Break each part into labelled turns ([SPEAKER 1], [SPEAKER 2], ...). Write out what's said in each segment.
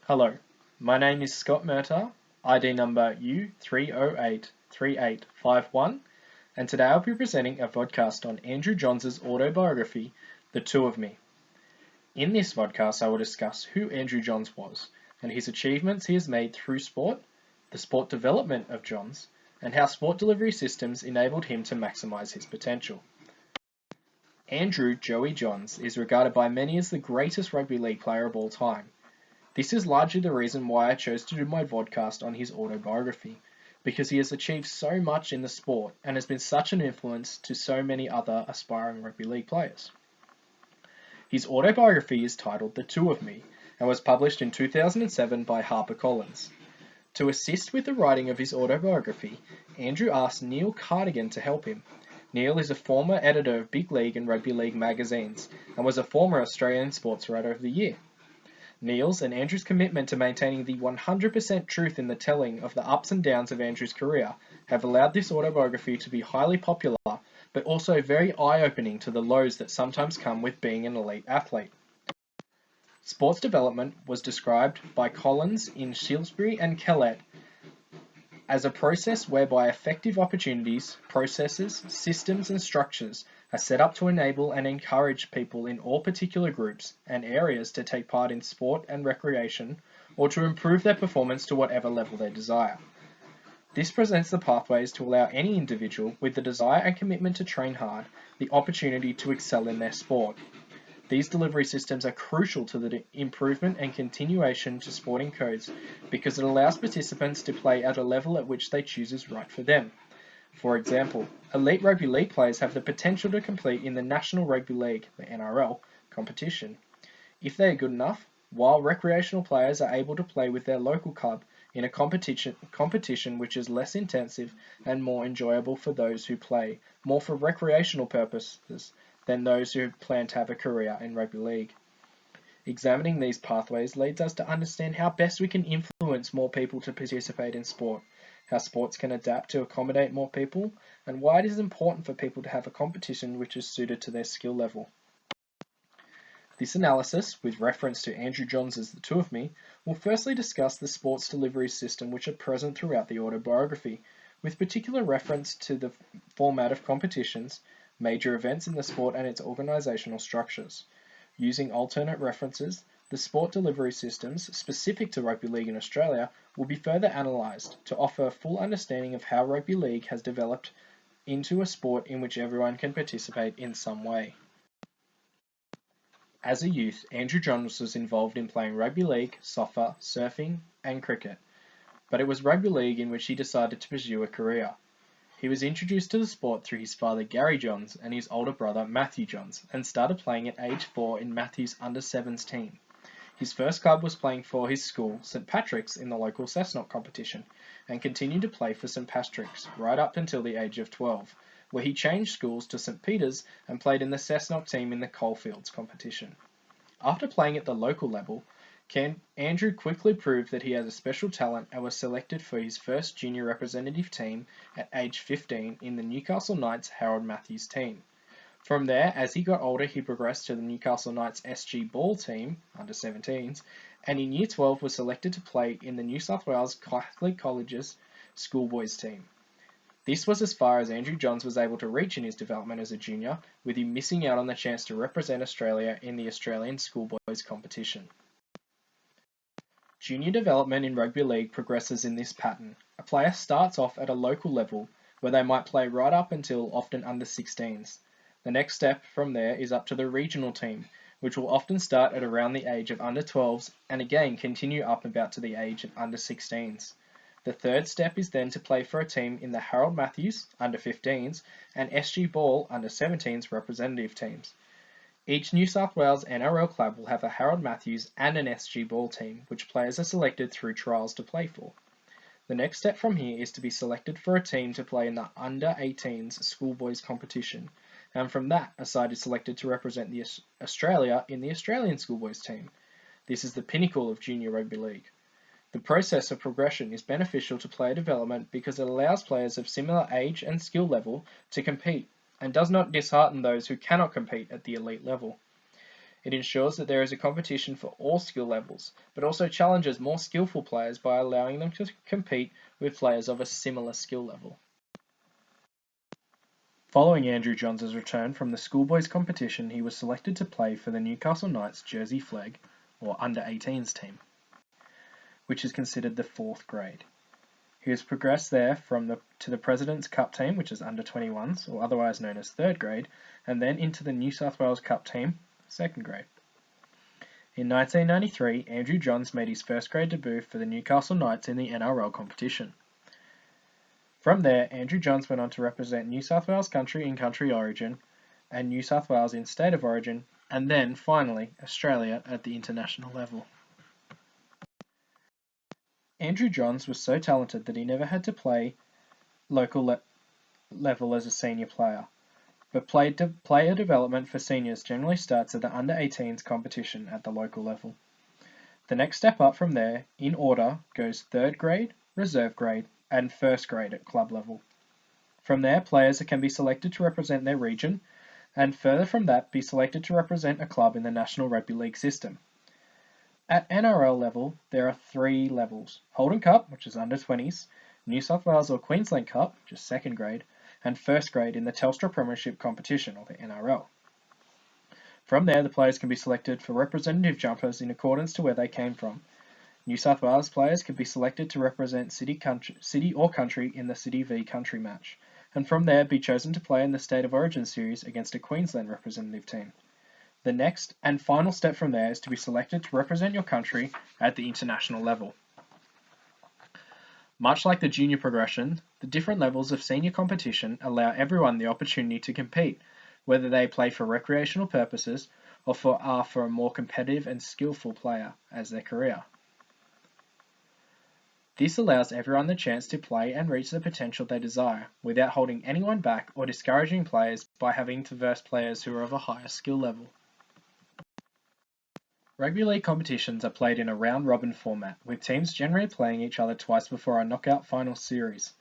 [SPEAKER 1] Hello, my name is Scott Murtagh, ID number U3083851, and today I'll be presenting a vodcast on Andrew Johns' autobiography, The Two of Me. In this vodcast, I will discuss who Andrew Johns was and his achievements he has made through sport, the sport development of Johns, and how sport delivery systems enabled him to maximise his potential. Andrew "Joey" Johns is regarded by many as the greatest rugby league player of all time. This is largely the reason why I chose to do my vodcast on his autobiography, because he has achieved so much in the sport and has been such an influence to so many other aspiring rugby league players. His autobiography is titled The Two of Me and was published in 2007 by HarperCollins. To assist with the writing of his autobiography, Andrew asked Neil Cardigan to help him. Neil is a former editor of Big League and Rugby League magazines and was a former Australian Sports Writer of the Year. Neil's and Andrew's commitment to maintaining the 100% truth in the telling of the ups and downs of Andrew's career have allowed this autobiography to be highly popular, but also very eye-opening to the lows that sometimes come with being an elite athlete. Sports development was described by Collins in Shrewsbury and Kellett as a process whereby effective opportunities, processes, systems and structures are set up to enable and encourage people in all particular groups and areas to take part in sport and recreation or to improve their performance to whatever level they desire. This presents the pathways to allow any individual with the desire and commitment to train hard the opportunity to excel in their sport. These delivery systems are crucial to the improvement and continuation to sporting codes because it allows participants to play at a level at which they choose is right for them. For example, elite rugby league players have the potential to compete in the National Rugby League, the NRL, competition, if they are good enough, while recreational players are able to play with their local club in a competition which is less intensive and more enjoyable for those who play more for recreational purposes than those who plan to have a career in rugby league. Examining these pathways leads us to understand how best we can influence more people to participate in sport, how sports can adapt to accommodate more people, and why it is important for people to have a competition which is suited to their skill level. This analysis, with reference to Andrew Johns' The Two of Me, will firstly discuss the sports delivery system which are present throughout the autobiography, with particular reference to the format of competitions, major events in the sport and its organisational structures. Using alternate references, the sport delivery systems specific to rugby league in Australia will be further analysed to offer a full understanding of how rugby league has developed into a sport in which everyone can participate in some way. As a youth, Andrew Johns was involved in playing rugby league, soccer, surfing and cricket, but it was rugby league in which he decided to pursue a career. He was introduced to the sport through his father Gary Johns and his older brother Matthew Johns and started playing at age 4 in Matthew's under-7s team. His first club was playing for his school, St Patrick's, in the local Cessnock competition and continued to play for St Patrick's right up until the age of 12, where he changed schools to St Peter's and played in the Cessnock team in the Coalfields competition. After playing at the local level, Andrew quickly proved that he had a special talent and was selected for his first junior representative team at age 15 in the Newcastle Knights Harold Matthews team. From there, as he got older, he progressed to the Newcastle Knights SG Ball team, under 17s, and in Year 12 was selected to play in the New South Wales Catholic College's schoolboys team. This was as far as Andrew Johns was able to reach in his development as a junior, with him missing out on the chance to represent Australia in the Australian schoolboys competition. Junior development in rugby league progresses in this pattern. A player starts off at a local level, where they might play right up until often under 16s. The next step from there is up to the regional team, which will often start at around the age of under 12s and again continue up about to the age of under 16s. The third step is then to play for a team in the Harold Matthews under 15s and SG Ball under 17s representative teams. Each New South Wales NRL club will have a Harold Matthews and an SG Ball team, which players are selected through trials to play for. The next step from here is to be selected for a team to play in the under 18s schoolboys competition, and from that a side is selected to represent Australia in the Australian schoolboys team. This is the pinnacle of junior rugby league. The process of progression is beneficial to player development because it allows players of similar age and skill level to compete and does not dishearten those who cannot compete at the elite level. It ensures that there is a competition for all skill levels, but also challenges more skillful players by allowing them to compete with players of a similar skill level. Following Andrew Johns' return from the schoolboys competition, he was selected to play for the Newcastle Knights Jersey Flegg, or under-18s team, which is considered the 4th grade. He has progressed there to the President's Cup team, which is under-21s, or otherwise known as 3rd grade, and then into the New South Wales Cup team, 2nd grade. In 1993, Andrew Johns made his 1st grade debut for the Newcastle Knights in the NRL competition. From there, Andrew Johns went on to represent New South Wales country in country origin, and New South Wales in state of origin, and then, finally, Australia at the international level. Andrew Johns was so talented that he never had to play local level as a senior player, but player development for seniors generally starts at the under-18s competition at the local level. The next step up from there, in order, goes 3rd grade, reserve grade, and 1st grade at club level. From there, players can be selected to represent their region, and further from that, be selected to represent a club in the National Rugby League system. At NRL level, there are 3 levels: Holden Cup, which is under-20s, New South Wales or Queensland Cup, which is 2nd grade, and 1st grade in the Telstra Premiership Competition, or the NRL. From there, the players can be selected for representative jumpers in accordance to where they came from. New South Wales players can be selected to represent city or country in the City v Country match, and from there be chosen to play in the State of Origin series against a Queensland representative team. The next and final step from there is to be selected to represent your country at the international level. Much like the junior progression, the different levels of senior competition allow everyone the opportunity to compete, whether they play for recreational purposes or are for a more competitive and skillful player as their career. This allows everyone the chance to play and reach the potential they desire, without holding anyone back or discouraging players by having to verse players who are of a higher skill level. Rugby league competitions are played in a round-robin format, with teams generally playing each other twice before a knockout final series.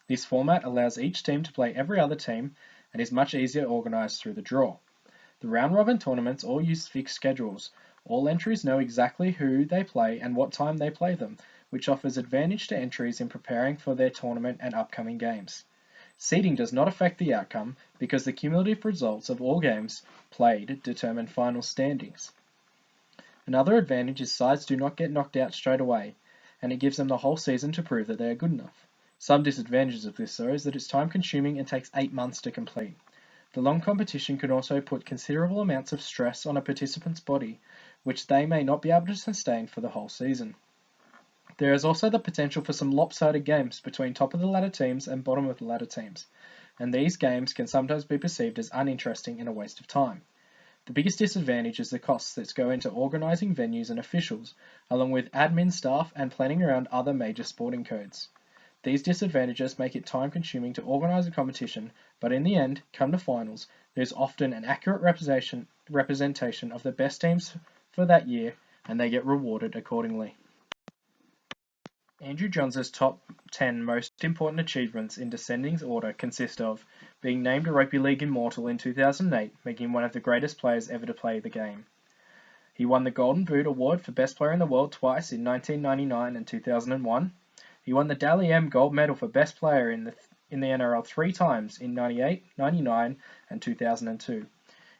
[SPEAKER 1] This format allows each team to play every other team and is much easier organised through the draw. The round-robin tournaments all use fixed schedules. All entries know exactly who they play and what time they play them, which offers advantage to entries in preparing for their tournament and upcoming games. Seeding does not affect the outcome because the cumulative results of all games played determine final standings. Another advantage is sides do not get knocked out straight away, and it gives them the whole season to prove that they are good enough. Some disadvantages of this, though, is that it's time-consuming and takes 8 months to complete. The long competition can also put considerable amounts of stress on a participant's body, which they may not be able to sustain for the whole season. There is also the potential for some lopsided games between top-of-the-ladder teams and bottom-of-the-ladder teams, and these games can sometimes be perceived as uninteresting and a waste of time. The biggest disadvantage is the costs that go into organising venues and officials, along with admin staff and planning around other major sporting codes. These disadvantages make it time-consuming to organise a competition, but in the end, come to finals, there is often an accurate representation of the best teams for that year, and they get rewarded accordingly. Andrew Johns' top 10 most important achievements in descending order consist of being named a Rugby League Immortal in 2008, making him one of the greatest players ever to play the game. He won the Golden Boot Award for Best Player in the World twice in 1999 and 2001. He won the Dally M Gold Medal for Best Player in the NRL 3 times in 98, 99 and 2002.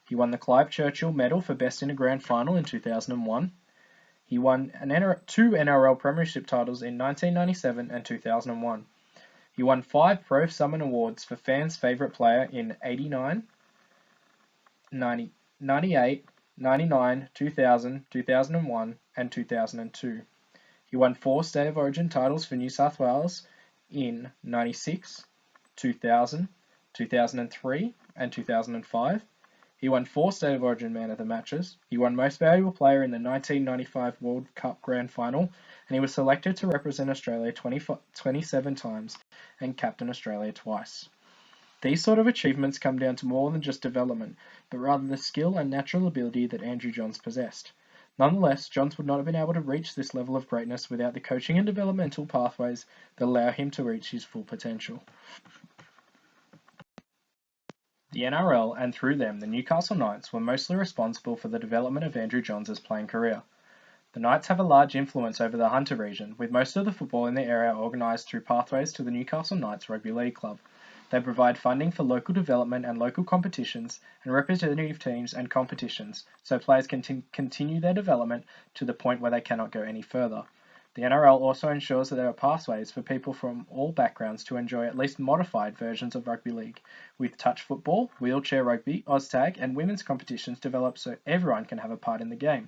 [SPEAKER 1] He won the Clive Churchill Medal for Best in a Grand Final in 2001. He won 2 NRL Premiership titles in 1997 and 2001. He won 5 Pro Summon Awards for Fans' Favourite Player in 89, 90, 98, 99, 2000, 2001 and 2002. He won 4 State of Origin titles for New South Wales in 96, 2000, 2003 and 2005. He won 4 State of Origin Man of the Matches. He won Most Valuable Player in the 1995 World Cup Grand Final, and he was selected to represent Australia 27 times and captain Australia twice. These sort of achievements come down to more than just development, but rather the skill and natural ability that Andrew Johns possessed. Nonetheless, Johns would not have been able to reach this level of greatness without the coaching and developmental pathways that allow him to reach his full potential. The NRL, and through them the Newcastle Knights, were mostly responsible for the development of Andrew Johns' playing career. The Knights have a large influence over the Hunter region, with most of the football in the area organised through pathways to the Newcastle Knights Rugby League Club. They provide funding for local development and local competitions and representative teams and competitions, so players can continue their development to the point where they cannot go any further. The NRL also ensures that there are pathways for people from all backgrounds to enjoy at least modified versions of rugby league, with touch football, wheelchair rugby, Oztag, and women's competitions developed so everyone can have a part in the game.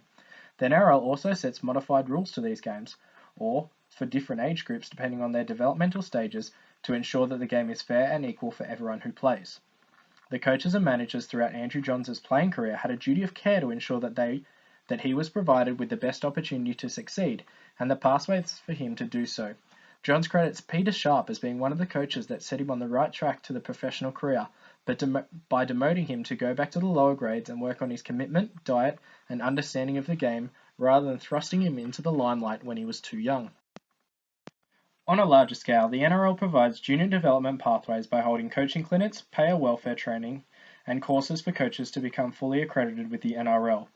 [SPEAKER 1] The NRL also sets modified rules to these games, or for different age groups depending on their developmental stages, to ensure that the game is fair and equal for everyone who plays. The coaches and managers throughout Andrew Johns' playing career had a duty of care to ensure that he was provided with the best opportunity to succeed, and the pathways for him to do so. Johns credits Peter Sharp as being one of the coaches that set him on the right track to the professional career, but by demoting him to go back to the lower grades and work on his commitment, diet, and understanding of the game, rather than thrusting him into the limelight when he was too young. On a larger scale, the NRL provides junior development pathways by holding coaching clinics, player welfare training, and courses for coaches to become fully accredited with the NRL.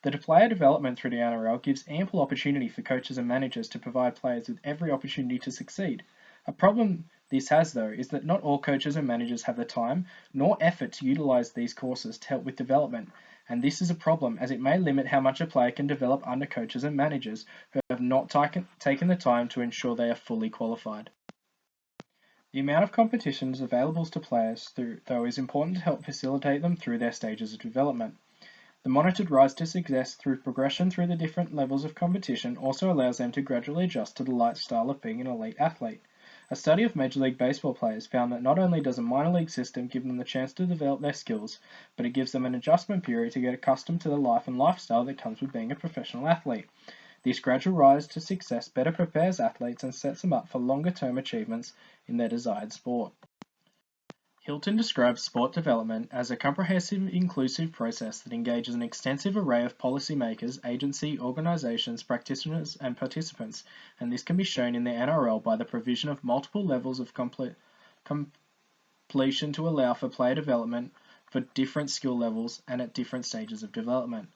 [SPEAKER 1] The player development through the NRL gives ample opportunity for coaches and managers to provide players with every opportunity to succeed. A problem this has, though, is that not all coaches and managers have the time nor effort to utilise these courses to help with development, and this is a problem as it may limit how much a player can develop under coaches and managers who have not taken the time to ensure they are fully qualified. The amount of competitions available to players, though, is important to help facilitate them through their stages of development. The monitored rise to success through progression through the different levels of competition also allows them to gradually adjust to the lifestyle of being an elite athlete. A study of Major League Baseball players found that not only does a minor league system give them the chance to develop their skills, but it gives them an adjustment period to get accustomed to the life and lifestyle that comes with being a professional athlete. This gradual rise to success better prepares athletes and sets them up for longer-term achievements in their desired sport. Hilton describes sport development as a comprehensive, inclusive process that engages an extensive array of policymakers, agency, organisations, practitioners, and participants, and this can be shown in the NRL by the provision of multiple levels of completion to allow for player development for different skill levels and at different stages of development.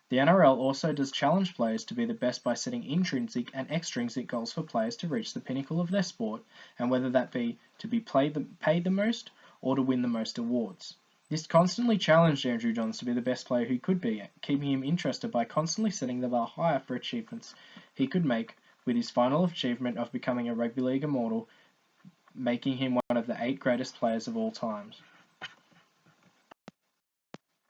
[SPEAKER 1] The NRL also does challenge players to be the best by setting intrinsic and extrinsic goals for players to reach the pinnacle of their sport, and whether that be to be paid the most or to win the most awards. This constantly challenged Andrew Johns to be the best player he could be, keeping him interested by constantly setting the bar higher for achievements he could make, with his final achievement of becoming a rugby league immortal, making him one of the 8 greatest players of all times.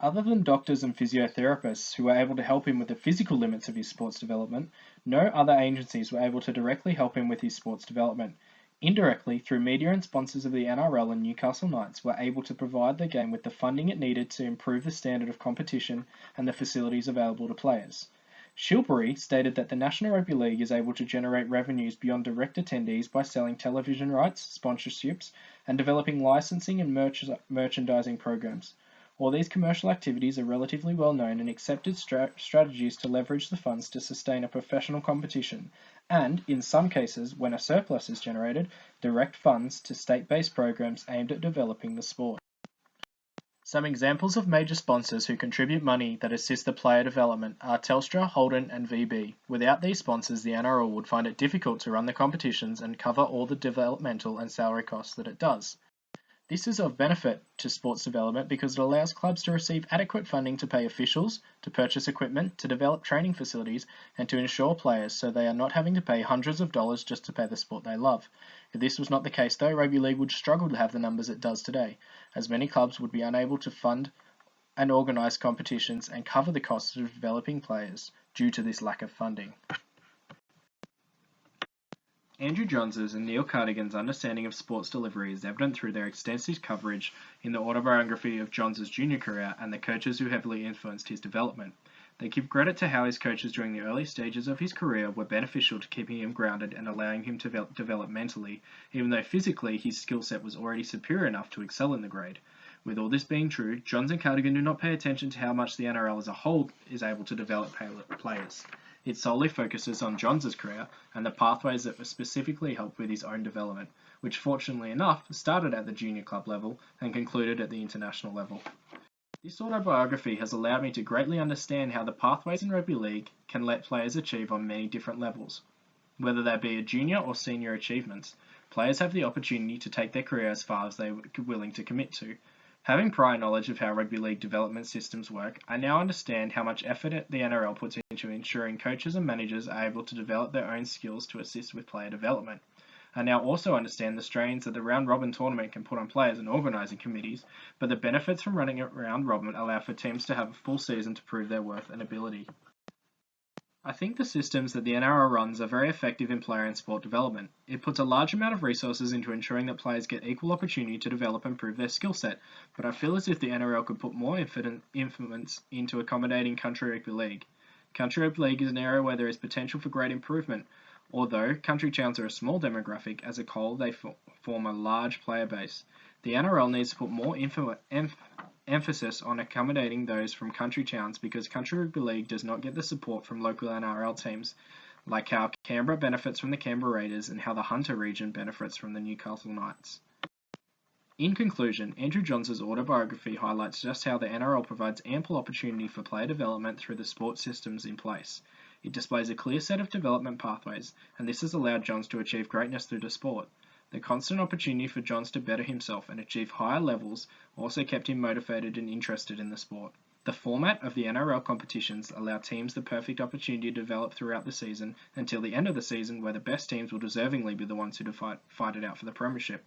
[SPEAKER 1] Other than doctors and physiotherapists who were able to help him with the physical limits of his sports development, no other agencies were able to directly help him with his sports development. Indirectly, through media and sponsors of the NRL and Newcastle Knights, were able to provide the game with the funding it needed to improve the standard of competition and the facilities available to players. Shilbury stated that the National Rugby League is able to generate revenues beyond direct attendees by selling television rights, sponsorships, and developing licensing and merchandising programs. All these commercial activities are relatively well known and accepted strategies to leverage the funds to sustain a professional competition, and, in some cases, when a surplus is generated, direct funds to state-based programs aimed at developing the sport. Some examples of major sponsors who contribute money that assist the player development are Telstra, Holden, and VB. Without these sponsors, the NRL would find it difficult to run the competitions and cover all the developmental and salary costs that it does. This is of benefit to sports development because it allows clubs to receive adequate funding to pay officials, to purchase equipment, to develop training facilities, and to insure players so they are not having to pay hundreds of dollars just to play the sport they love. If this was not the case though, rugby league would struggle to have the numbers it does today, as many clubs would be unable to fund and organise competitions and cover the costs of developing players due to this lack of funding. Andrew Johns' and Neil Cardigan's understanding of sports delivery is evident through their extensive coverage in the autobiography of Johns' junior career and the coaches who heavily influenced his development. They give credit to how his coaches during the early stages of his career were beneficial to keeping him grounded and allowing him to develop mentally, even though physically his skill set was already superior enough to excel in the grade. With all this being true, Johns and Cardigan do not pay attention to how much the NRL as a whole is able to develop players. It solely focuses on Johns' career and the pathways that were specifically helped with his own development, which fortunately enough started at the junior club level and concluded at the international level. This autobiography has allowed me to greatly understand how the pathways in rugby league can let players achieve on many different levels. Whether they be a junior or senior achievements, players have the opportunity to take their career as far as they are willing to commit to. Having prior knowledge of how rugby league development systems work, I now understand how much effort the NRL puts into ensuring coaches and managers are able to develop their own skills to assist with player development. I now also understand the strains that the round robin tournament can put on players and organising committees, but the benefits from running a round robin allow for teams to have a full season to prove their worth and ability. I think the systems that the NRL runs are very effective in player and sport development. It puts a large amount of resources into ensuring that players get equal opportunity to develop and prove their skill set, but I feel as if the NRL could put more influence into accommodating country rugby league. Country rugby league is an area where there is potential for great improvement. Although country towns are a small demographic, as a whole they form a large player base. The NRL needs to put more emphasis on accommodating those from country towns because country rugby league does not get the support from local NRL teams, like how Canberra benefits from the Canberra Raiders and how the Hunter region benefits from the Newcastle Knights. In conclusion, Andrew Johns' autobiography highlights just how the NRL provides ample opportunity for player development through the sports systems in place. It displays a clear set of development pathways, and this has allowed Johns to achieve greatness through the sport. The constant opportunity for Johns to better himself and achieve higher levels also kept him motivated and interested in the sport. The format of the NRL competitions allow teams the perfect opportunity to develop throughout the season until the end of the season, where the best teams will deservingly be the ones who fight it out for the premiership.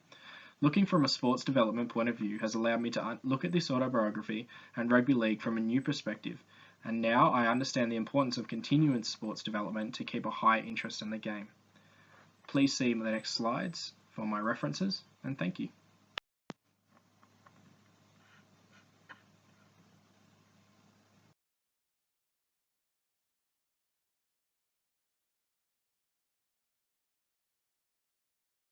[SPEAKER 1] Looking from a sports development point of view has allowed me to look at this autobiography and rugby league from a new perspective, and now I understand the importance of continuous sports development to keep a high interest in the game. Please see the next slides for my references, and thank you.